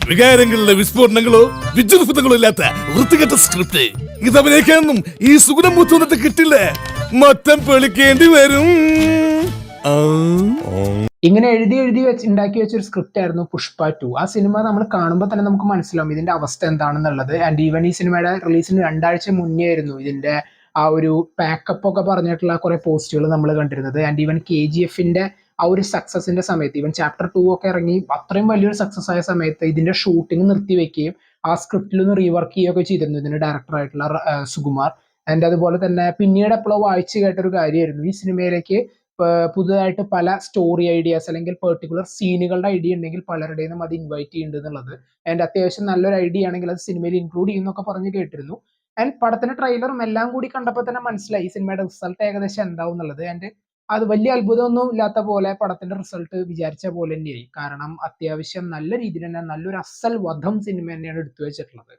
വികാരങ്ങളിലെ വിസ്ഫോടനങ്ങളോ വിജൃംഭങ്ങളോ ഇല്ലാത്ത വൃത്തികെട്ട സ്ക്രിപ്റ്റ് ഇത് അഭിനയിക്കാനൊന്നും ഈ സുഗുണം മൂത്തുവന്നിട്ട് കിട്ടില്ല. മൊത്തം പൊളിക്കേണ്ടി വരും. ഇങ്ങനെ എഴുതി ഉണ്ടാക്കി വെച്ചൊരു സ്ക്രിപ്റ്റ് ആയിരുന്നു പുഷ്പ 2. ആ സിനിമ നമ്മൾ കാണുമ്പോൾ തന്നെ നമുക്ക് മനസ്സിലാവും ഇതിന്റെ അവസ്ഥ എന്താണെന്നുള്ളത്. ആൻഡ് ഈവൻ ഈ സിനിമയുടെ റിലീസിന് 2 ആഴ്ച മുന്നേ ആയിരുന്നു ഇതിന്റെ ആ ഒരു പാക്കപ്പ് ഒക്കെ പറഞ്ഞിട്ടുള്ള കുറെ പോസ്റ്റുകൾ നമ്മൾ കണ്ടിരുന്നത്. ആൻഡ് ഈവൻ KGFന്റെ ആ ഒരു സക്സസിന്റെ സമയത്ത്, ഈവൻ ചാപ്റ്റർ 2 ഒക്കെ ഇറങ്ങി അത്രയും വലിയൊരു സക്സസ് ആയ സമയത്ത് ഇതിന്റെ ഷൂട്ടിംഗ് നിർത്തിവെക്കുകയും ആ സ്ക്രിപ്റ്റിൽ ഒന്ന് റീവർക്ക് ചെയ്യുകയൊക്കെ ചെയ്തിരുന്നു ഇതിന്റെ ഡയറക്ടറായിട്ടുള്ള സുകുമാർ. ആൻഡ് അതുപോലെ തന്നെ പിന്നീട് എപ്പോഴോ വായിച്ചു കേട്ടൊരു കാര്യമായിരുന്നു, ഈ സിനിമയിലേക്ക് പുതുതായിട്ട് പല സ്റ്റോറി ഐഡിയാസ് അല്ലെങ്കിൽ പെർട്ടിക്കുലർ സീനുകളുടെ ഐഡിയ ഉണ്ടെങ്കിൽ പലരുടെയും നിന്നും അത് ഇൻവൈറ്റ് ചെയ്യുന്നുണ്ട് എന്നുള്ളത്. ആൻഡ് അത്യാവശ്യം നല്ലൊരു ഐഡിയ ആണെങ്കിൽ അത് സിനിമയിൽ ഇൻക്ലൂഡ് ചെയ്യുന്നൊക്കെ പറഞ്ഞ് കേട്ടിരുന്നു. ആൻഡ് പടത്തിന്റെ ട്രെയിലറും എല്ലാം കൂടി കണ്ടപ്പോൾ തന്നെ മനസ്സിലായി ഈ സിനിമയുടെ റിസൾട്ട് ഏകദേശം എന്താവും എന്നുള്ളത്. ആൻഡ് അത് വലിയ അത്ഭുതമൊന്നും ഇല്ലാത്ത പോലെ പടത്തിന്റെ റിസൾട്ട് വിചാരിച്ച പോലെ തന്നെയായി. കാരണം അത്യാവശ്യം നല്ല രീതിയിൽ തന്നെ നല്ലൊരു അസൽ വധം സിനിമ തന്നെയാണ് എടുത്തു വെച്ചിട്ടുള്ളത്.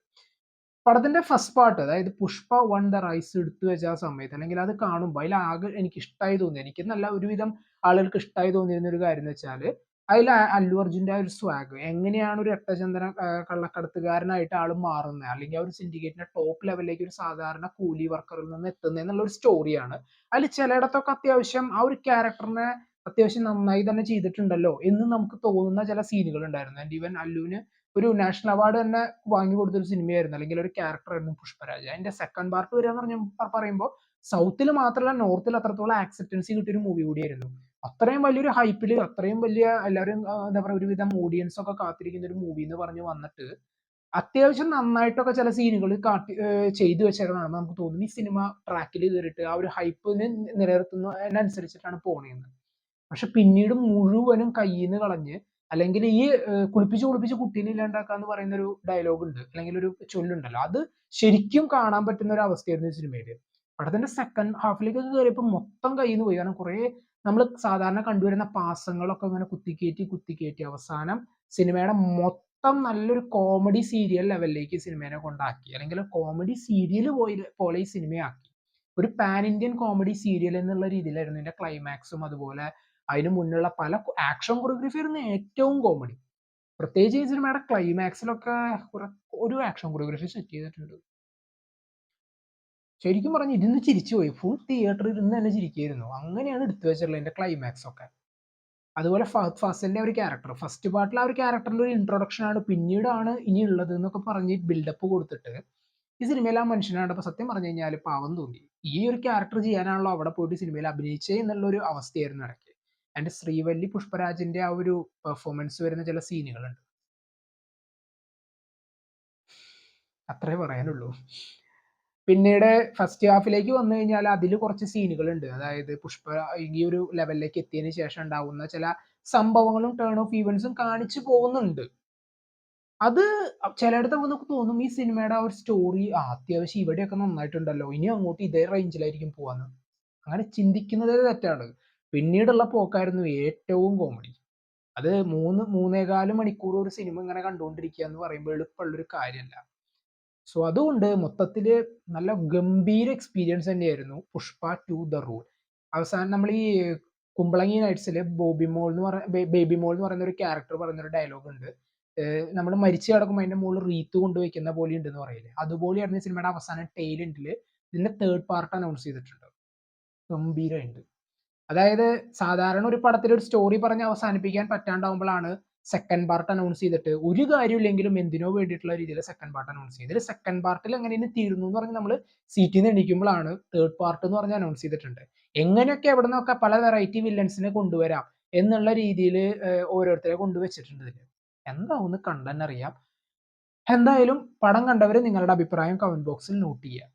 പടത്തിന്റെ ഫസ്റ്റ് പാർട്ട്, അതായത് പുഷ്പ 1 ദ റൈസ് എടുത്തു വെച്ച ആ സമയത്ത്, അല്ലെങ്കിൽ അത് കാണുമ്പോൾ അതിലാകെ എനിക്ക് ഇഷ്ടമായി തോന്നി, എനിക്ക് നല്ല ഒരുവിധം ആളുകൾക്ക് ഇഷ്ടമായി തോന്നിയിരുന്ന ഒരു കാര്യം എന്ന് വെച്ചാൽ അതിൽ അല്ലു അർജുന്റെ ഒരു സ്വാഗ്, എങ്ങനെയാണ് ഒരു രക്തചന്ദന കള്ളക്കടത്തുകാരനായിട്ട് ആൾ മാറുന്നത്, അല്ലെങ്കിൽ ആ ഒരു സിൻഡിക്കേറ്റിന്റെ ടോപ്പ് ലെവലിലേക്ക് ഒരു സാധാരണ കൂലി വർക്കറിൽ നിന്ന് എത്തുന്നത് എന്നുള്ള ഒരു സ്റ്റോറിയാണ്. അതിൽ ചിലയിടത്തൊക്കെ അത്യാവശ്യം ആ ഒരു ക്യാരക്ടറിനെ അത്യാവശ്യം നന്നായി തന്നെ ചെയ്തിട്ടുണ്ടല്ലോ എന്ന് നമുക്ക് തോന്നുന്ന ചില സീനുകൾ ഉണ്ടായിരുന്നു. ആൻഡ് ഈവൻ അല്ലുവിന് ഒരു നാഷണൽ അവാർഡ് തന്നെ വാങ്ങി കൊടുത്തൊരു സിനിമയായിരുന്നു, അല്ലെങ്കിൽ ഒരു ക്യാരക്ടറായിരുന്നു പുഷ്പരാജ്. അതിന്റെ സെക്കൻഡ് പാർട്ട് വരിക എന്ന് പറയുമ്പോൾ സൗത്തിൽ മാത്രമല്ല നോർത്തിൽ അത്രത്തോളം ആക്സെപ്റ്റൻസി കിട്ടിയൊരു മൂവി കൂടിയായിരുന്നു. അത്രയും വലിയൊരു ഹൈപ്പിൽ, അത്രയും വലിയ എല്ലാവരും എന്താ പറയുക ഒരുവിധം ഓഡിയൻസ് ഒക്കെ കാത്തിരിക്കുന്ന ഒരു മൂവി എന്ന് പറഞ്ഞ് വന്നിട്ട് അത്യാവശ്യം നന്നായിട്ടൊക്കെ ചില സീനുകൾ ചെയ്തു വെച്ചേക്കണതാണ് നമുക്ക് തോന്നുന്നു. ഈ സിനിമ ട്രാക്കിൽ കയറിയിട്ട് ആ ഒരു ഹൈപ്പിന് നിലനിർത്തുന്നതിനനുസരിച്ചിട്ടാണ് പോണേന്ന്. പക്ഷെ പിന്നീട് മുഴുവനും കയ്യിൽ നിന്ന് കളഞ്ഞ്, അല്ലെങ്കിൽ ഈ കുളിപ്പിച്ച് കുട്ടീനെ ഇല്ലാണ്ടാക്കാന്ന് പറയുന്ന ഒരു ഡയലോഗ് ഉണ്ട്, അല്ലെങ്കിൽ ഒരു ചൊല്ലുണ്ടല്ലോ, അത് ശരിക്കും കാണാൻ പറ്റുന്ന ഒരു അവസ്ഥയായിരുന്നു ഈ സിനിമയില്. പടത്തിന്റെ സെക്കൻഡ് ഹാഫിലേക്ക് കയറിയപ്പോൾ മൊത്തം കയ്യിൽ നിന്ന് പോയി. കാരണം കുറെ നമ്മൾ സാധാരണ കണ്ടുവരുന്ന പാസങ്ങളൊക്കെ ഇങ്ങനെ കുത്തിക്കയറ്റി അവസാനം സിനിമയുടെ മൊത്തം നല്ലൊരു കോമഡി സീരിയൽ ലെവലിലേക്ക് സിനിമയെ കൊണ്ടാക്കി, അല്ലെങ്കിൽ കോമഡി സീരിയൽ പോലെ ഈ സിനിമയാക്കി. ഒരു പാൻ ഇന്ത്യൻ കോമഡി സീരിയൽ എന്നുള്ള രീതിയിലായിരുന്നു ഇതിന്റെ ക്ലൈമാക്സും. അതുപോലെ അതിന് മുന്നുള്ള പല ആക്ഷൻ കൊറിയോഗ്രഫി ആയിരുന്നു ഏറ്റവും കോമഡി. പ്രത്യേകിച്ച് ഈ സിനിമയുടെ ക്ലൈമാക്സിലൊക്കെ ഒരു ആക്ഷൻ കൊറിയോഗ്രഫി സെറ്റ് ചെയ്തിട്ടുണ്ട്. ശരിക്കും പറഞ്ഞ് ഇരുന്ന് ചിരിച്ചു പോയി, ഫുൾ തിയേറ്ററിൽ ഇരുന്ന് തന്നെ ചിരിക്കുകയായിരുന്നു. അങ്ങനെയാണ് എടുത്തു വെച്ചിട്ടുള്ളത് ഇതിന്റെ ക്ലൈമാക്സ് ഒക്കെ. അതുപോലെ ഫഹദ് ഫാസിലിന്റെ ഒരു ക്യാരക്ടർ, ഫസ്റ്റ് പാർട്ടിൽ ആ ഒരു ക്യാരക്ടറിന്റെ ഒരു ഇൻട്രൊഡക്ഷൻ ആണ്, പിന്നീടാണ് ഇനി ഉള്ളത് എന്നൊക്കെ പറഞ്ഞ് ബിൽഡപ്പ് കൊടുത്തിട്ട് ഈ സിനിമയിൽ ആ മനുഷ്യനാണ്. അപ്പൊ സത്യം പറഞ്ഞു കഴിഞ്ഞാൽ പാവം തോന്നി, ഈ ഒരു ക്യാരക്ടർ ചെയ്യാനാണല്ലോ അവിടെ പോയിട്ട് സിനിമയിൽ അഭിനയിച്ചേ എന്നുള്ള ഒരു അവസ്ഥയായിരുന്നു ഇടയ്ക്ക്. ആൻഡ് ശ്രീവല്ലി പുഷ്പരാജിന്റെ ആ ഒരു പെർഫോമൻസ് വരുന്ന ചില സീനുകളുണ്ട്, അത്രേ പറയാനുള്ളൂ. പിന്നീട് ഫസ്റ്റ് ഹാഫിലേക്ക് വന്നു കഴിഞ്ഞാൽ അതിൽ കുറച്ച് സീനുകളുണ്ട്, അതായത് പുഷ്പ ഈ ഒരു ലെവലിലേക്ക് എത്തിയതിനു ശേഷം ഉണ്ടാവുന്ന ചില സംഭവങ്ങളും ടേൺ ഓഫ് ഈവൻസും കാണിച്ചു പോകുന്നുണ്ട്. അത് ചിലയിടത്ത് നമുക്ക് തോന്നും ഈ സിനിമയുടെ ആ ഒരു സ്റ്റോറി അത്യാവശ്യം ഇവിടെയൊക്കെ നന്നായിട്ടുണ്ടല്ലോ, ഇനി അങ്ങോട്ട് ഇതേ റേഞ്ചിലായിരിക്കും പോവാന്ന്. അങ്ങനെ ചിന്തിക്കുന്നത് തെറ്റാണ്. പിന്നീടുള്ള പോക്കായിരുന്നു ഏറ്റവും കോമഡി. അത് 3-3.25 മണിക്കൂർ ഒരു സിനിമ ഇങ്ങനെ കണ്ടുകൊണ്ടിരിക്കുക എന്ന് പറയുമ്പോൾ എളുപ്പമുള്ളൊരു കാര്യമല്ല. സോ അതുകൊണ്ട് മൊത്തത്തില് നല്ല ഗംഭീര എക്സ്പീരിയൻസ് തന്നെയായിരുന്നു പുഷ്പ 2 ദ റൂൾ. അവസാനം നമ്മൾ ഈ കുമ്പളങ്ങി നൈറ്റ്സില് ബേബി മോൾ എന്ന് പറയുന്ന ഒരു ക്യാരക്ടർ പറയുന്ന ഒരു ഡയലോഗ് ഉണ്ട്, നമ്മൾ മരിച്ചു കിടക്കുമ്പോൾ അതിന്റെ മുകളിൽ റീത്ത് കൊണ്ടുവയ്ക്കുന്ന പോലെ ഉണ്ടെന്ന് പറയില്ലേ, അതുപോലെയായിരുന്നു ഈ സിനിമയുടെ അവസാനം ടെയിൽ എൻഡില് ഇതിന്റെ തേർഡ് പാർട്ട് അനൗൺസ് ചെയ്തിട്ടുണ്ട്. ഗംഭീരമുണ്ട്. അതായത് സാധാരണ ഒരു പടത്തിൽ ഒരു സ്റ്റോറി പറഞ്ഞ് അവസാനിപ്പിക്കാൻ പറ്റാണ്ടാവുമ്പോഴാണ് സെക്കൻഡ് പാർട്ട് അനൗൺസ് ചെയ്തിട്ട് ഒരു കാര്യമില്ലെങ്കിലും എന്തിനോ വേണ്ടിയിട്ടുള്ള രീതിയിൽ സെക്കൻഡ് പാർട്ട് അനൗൺസ് ചെയ്ത്, സെക്കൻഡ് പാർട്ടിൽ എങ്ങനെയാണ് തീരുന്നു എന്ന് പറഞ്ഞ് നമ്മൾ സീറ്റിൽ നിന്ന് എണീക്കുമ്പോഴാണ് തേർഡ് പാർട്ട് എന്ന് പറഞ്ഞ് അനൗൺസ് ചെയ്തിട്ടുണ്ട്. എങ്ങനെയൊക്കെ എവിടെ നിന്നൊക്കെ പല വെറൈറ്റി വില്ലൻസിനെ കൊണ്ടുവരാം എന്നുള്ള രീതിയിൽ ഓരോരുത്തരെ കൊണ്ടുവച്ചിട്ടുണ്ട് ഇതിൽ. എന്താവുമെന്ന് കണ്ടെന്നെ അറിയാം. എന്തായാലും പടം കണ്ടവർ നിങ്ങളുടെ അഭിപ്രായം കമന്റ് ബോക്സിൽ നോട്ട് ചെയ്യുക.